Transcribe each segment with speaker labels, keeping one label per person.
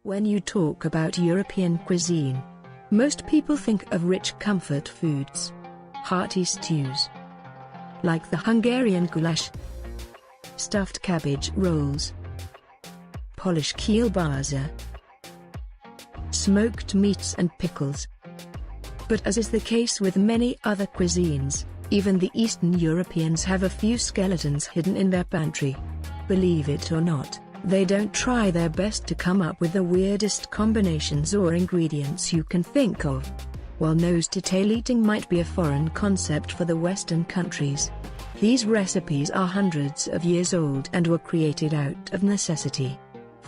Speaker 1: When you talk about European cuisine, most people think of rich comfort foods, hearty stews, like the Hungarian goulash, stuffed cabbage rolls, Polish kielbasa, smoked meats and pickles. But as is the case with many other cuisines, even the Eastern Europeans have a few skeletons hidden in their pantry. Believe it or not, they don't try their best to come up with the weirdest combinations or ingredients you can think of. While nose-to-tail eating might be a foreign concept for the Western countries, these recipes are hundreds of years old and were created out of necessity.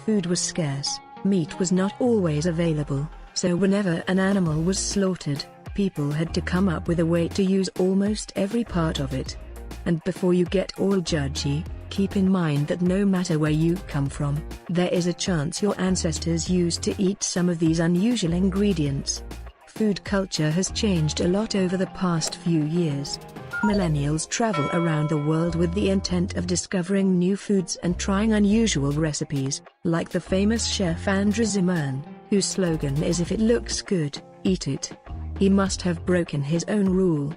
Speaker 1: Food was scarce, meat was not always available, so whenever an animal was slaughtered, people had to come up with a way to use almost every part of it. And before you get all judgy, keep in mind that no matter where you come from, there is a chance your ancestors used to eat some of these unusual ingredients. Food culture has changed a lot over the past few years. Millennials travel around the world with the intent of discovering new foods and trying unusual recipes, like the famous chef Andrew Zimmern, whose slogan is "If it looks good, eat it." He must have broken his own rule.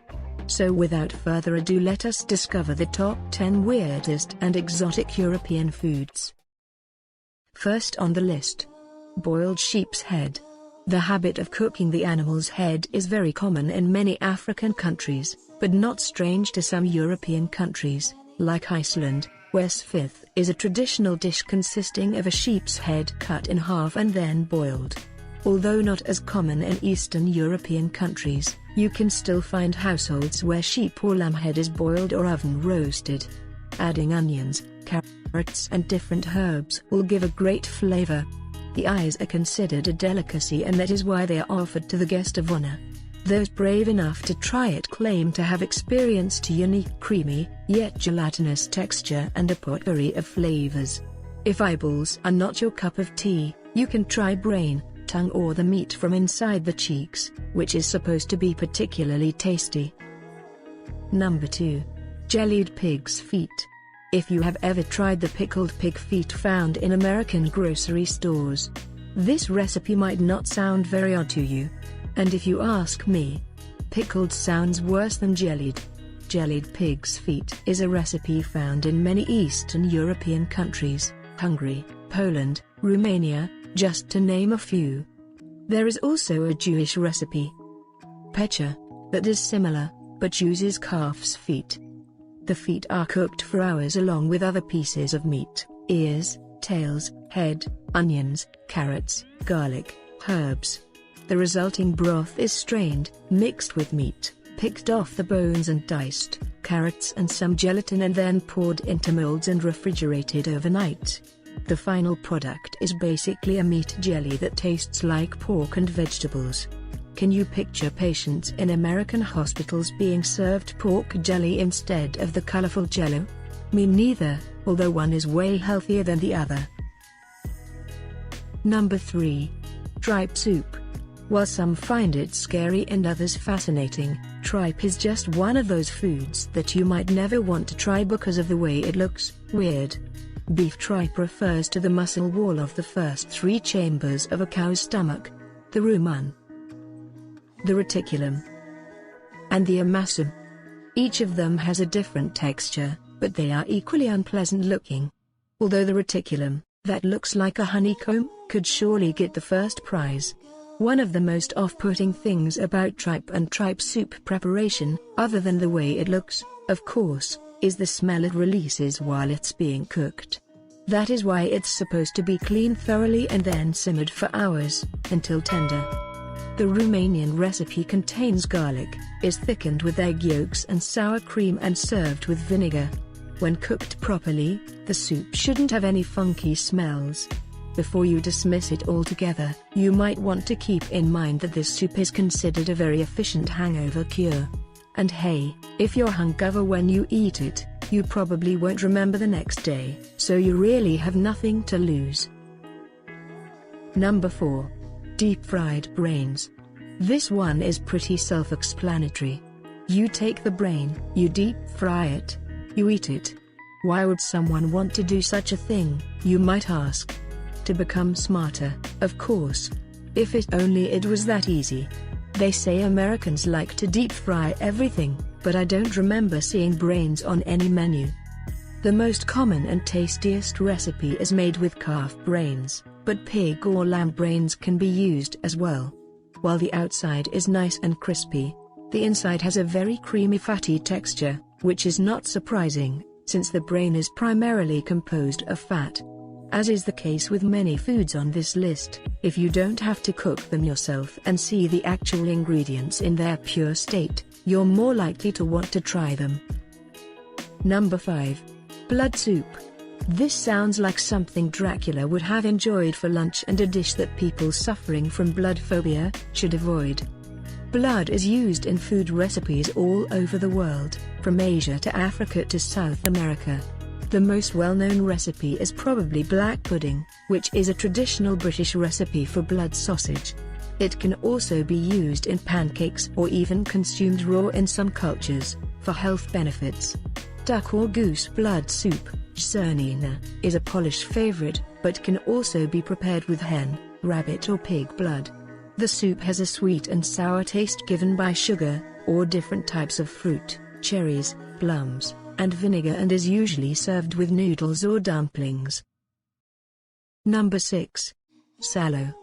Speaker 1: So without further ado, let us discover the top 10 weirdest and exotic European foods. First on the list, boiled sheep's head. The habit of cooking the animal's head is very common in many African countries, but not strange to some European countries, like Iceland, where svith is a traditional dish consisting of a sheep's head cut in half and then boiled. Although not as common in Eastern European countries, you can still find households where sheep or lamb head is boiled or oven roasted. Adding onions, carrots and different herbs will give a great flavor. The eyes are considered a delicacy, and that is why they are offered to the guest of honor. Those brave enough to try it claim to have experienced a unique creamy, yet gelatinous texture and a potpourri of flavors. If eyeballs are not your cup of tea, you can try brain, tongue or the meat from inside the cheeks, which is supposed to be particularly tasty. Number 2. Jellied pig's feet. If you have ever tried the pickled pig feet found in American grocery stores, this recipe might not sound very odd to you. And if you ask me, pickled sounds worse than jellied. Jellied pig's feet is a recipe found in many Eastern European countries, Hungary, Poland, Romania, just to name a few. There is also a Jewish recipe, pecha, that is similar, but uses calf's feet. The feet are cooked for hours along with other pieces of meat, ears, tails, head, onions, carrots, garlic, herbs. The resulting broth is strained, mixed with meat, picked off the bones and diced, carrots and some gelatin, and then poured into molds and refrigerated overnight. The final product is basically a meat jelly that tastes like pork and vegetables. Can you picture patients in American hospitals being served pork jelly instead of the colorful jello? Me neither, although one is way healthier than the other. Number 3. Tripe soup. While some find it scary and others fascinating, tripe is just one of those foods that you might never want to try because of the way it looks weird. Beef tripe refers to the muscle wall of the first 3 chambers of a cow's stomach: the rumen, the reticulum, and the amasum. Each of them has a different texture, but they are equally unpleasant looking. Although the reticulum, that looks like a honeycomb, could surely get the first prize. One of the most off-putting things about tripe and tripe soup preparation, other than the way it looks, of course, is the smell it releases while it's being cooked. That is why it's supposed to be cleaned thoroughly and then simmered for hours, until tender. The Romanian recipe contains garlic, is thickened with egg yolks and sour cream and served with vinegar. When cooked properly, the soup shouldn't have any funky smells. Before you dismiss it altogether, you might want to keep in mind that this soup is considered a very efficient hangover cure. And hey, if you're hungover when you eat it, you probably won't remember the next day, so you really have nothing to lose. Number 4. Deep-fried brains. This one is pretty self-explanatory. You take the brain, you deep-fry it, you eat it. Why would someone want to do such a thing, you might ask? To become smarter. Of course. If it was that easy. They say Americans like to deep fry everything, but I don't remember seeing brains on any menu. The most common and tastiest recipe is made with calf brains, but pig or lamb brains can be used as well. While the outside is nice and crispy, the inside has a very creamy fatty texture, which is not surprising, since the brain is primarily composed of fat. As is the case with many foods on this list, if you don't have to cook them yourself and see the actual ingredients in their pure state, you're more likely to want to try them. Number 5. Blood soup. This sounds like something Dracula would have enjoyed for lunch and a dish that people suffering from blood phobia should avoid. Blood is used in food recipes all over the world, from Asia to Africa to South America. The most well-known recipe is probably black pudding, which is a traditional British recipe for blood sausage. It can also be used in pancakes or even consumed raw in some cultures, for health benefits. Duck or goose blood soup, czernina, is a Polish favorite, but can also be prepared with hen, rabbit or pig blood. The soup has a sweet and sour taste given by sugar, or different types of fruit, cherries, plums, and vinegar, and is usually served with noodles or dumplings. Number 6. Salo.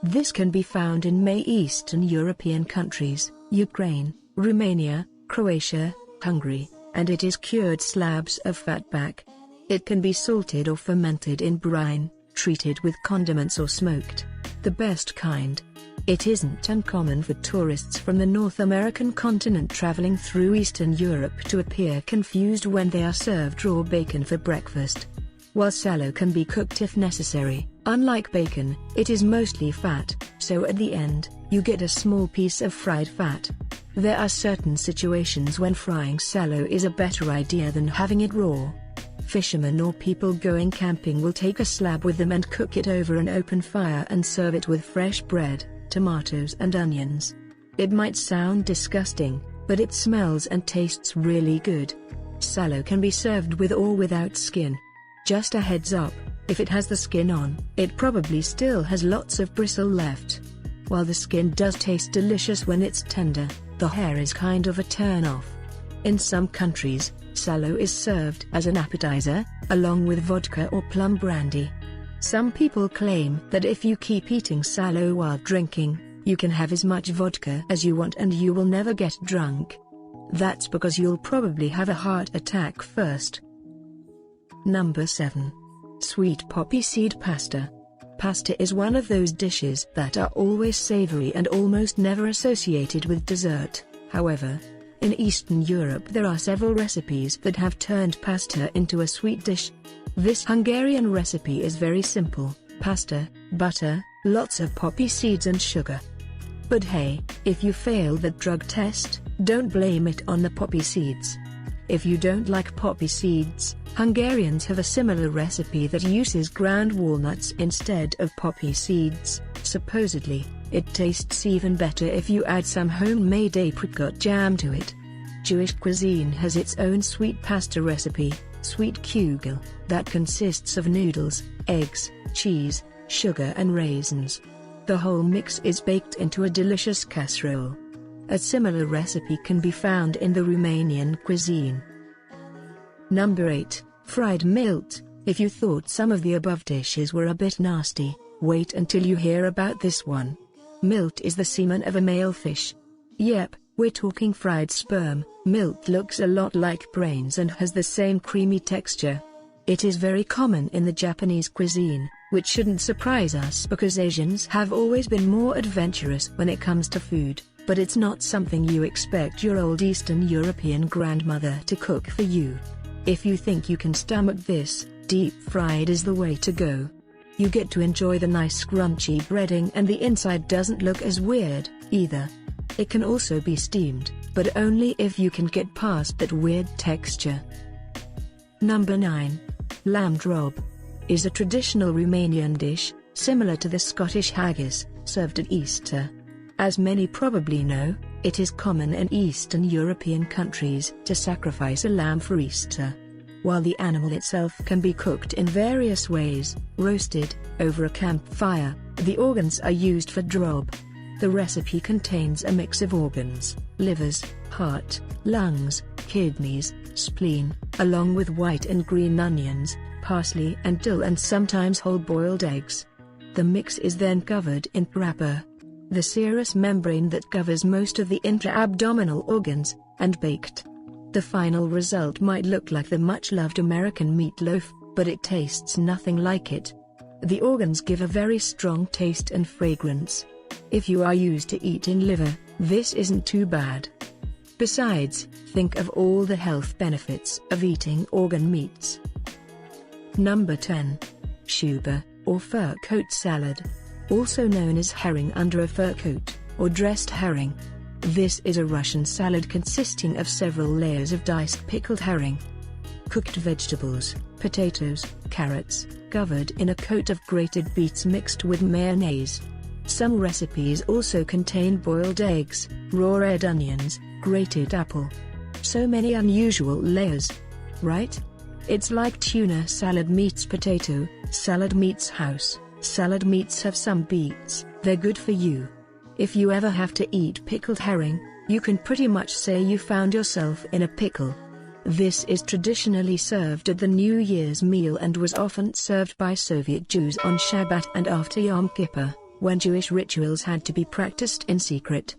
Speaker 1: This can be found in many Eastern European countries, Ukraine, Romania, Croatia, Hungary, and it is cured slabs of fatback. It can be salted or fermented in brine, treated with condiments or smoked. The best kind. It isn't uncommon for tourists from the North American continent traveling through Eastern Europe to appear confused when they are served raw bacon for breakfast. While salo can be cooked if necessary, unlike bacon, it is mostly fat, so at the end, you get a small piece of fried fat. There are certain situations when frying salo is a better idea than having it raw. Fishermen or people going camping will take a slab with them and cook it over an open fire and serve it with fresh bread, tomatoes and onions. It might sound disgusting, but it smells and tastes really good. Salo can be served with or without skin. Just a heads up, if it has the skin on, it probably still has lots of bristle left. While the skin does taste delicious when it's tender, the hair is kind of a turn-off. In some countries, salo is served as an appetizer, along with vodka or plum brandy. Some people claim that if you keep eating salo while drinking, you can have as much vodka as you want and you will never get drunk. That's because you'll probably have a heart attack first. Number 7. Sweet poppy seed pasta. Pasta is one of those dishes that are always savory and almost never associated with dessert. However, in Eastern Europe there are several recipes that have turned pasta into a sweet dish. This Hungarian recipe is very simple: pasta, butter, lots of poppy seeds and sugar. But hey, if you fail that drug test, don't blame it on the poppy seeds. If you don't like poppy seeds, Hungarians have a similar recipe that uses ground walnuts instead of poppy seeds. Supposedly, it tastes even better if you add some homemade apricot jam to it. Jewish cuisine has its own sweet pasta recipe, sweet kugel, that consists of noodles, eggs, cheese, sugar and raisins. The whole mix is baked into a delicious casserole. A similar recipe can be found in the Romanian cuisine. Number 8. Fried milt. If you thought some of the above dishes were a bit nasty, wait until you hear about this one. Milt is the semen of a male fish. Yep, we're talking fried sperm. Milt looks a lot like brains and has the same creamy texture. It is very common in the Japanese cuisine, which shouldn't surprise us because Asians have always been more adventurous when it comes to food, but it's not something you expect your old Eastern European grandmother to cook for you. If you think you can stomach this, deep fried is the way to go. You get to enjoy the nice crunchy breading and the inside doesn't look as weird, either. It can also be steamed, but only if you can get past that weird texture. Number 9. Lamb drop is a traditional Romanian dish, similar to the Scottish haggis, served at Easter. As many probably know, it is common in Eastern European countries to sacrifice a lamb for Easter. While the animal itself can be cooked in various ways, roasted, over a campfire, the organs are used for drob. The recipe contains a mix of organs, livers, heart, lungs, kidneys, spleen, along with white and green onions, parsley and dill and sometimes whole boiled eggs. The mix is then covered in wrapper, the serous membrane that covers most of the intra-abdominal organs, and baked. The final result might look like the much-loved American meatloaf, but it tastes nothing like it. The organs give a very strong taste and fragrance. If you are used to eating liver, this isn't too bad. Besides, think of all the health benefits of eating organ meats. Number 10. Shuba, or fur coat salad. Also known as herring under a fur coat, or dressed herring. This is a Russian salad consisting of several layers of diced pickled herring, cooked vegetables, potatoes, carrots, covered in a coat of grated beets mixed with mayonnaise. Some recipes also contain boiled eggs, raw red onions, grated apple. So many unusual layers. Right? It's like tuna salad meets potato, salad meets house, salad meets have some beets, they're good for you. If you ever have to eat pickled herring, you can pretty much say you found yourself in a pickle. This is traditionally served at the New Year's meal and was often served by Soviet Jews on Shabbat and after Yom Kippur, when Jewish rituals had to be practiced in secret.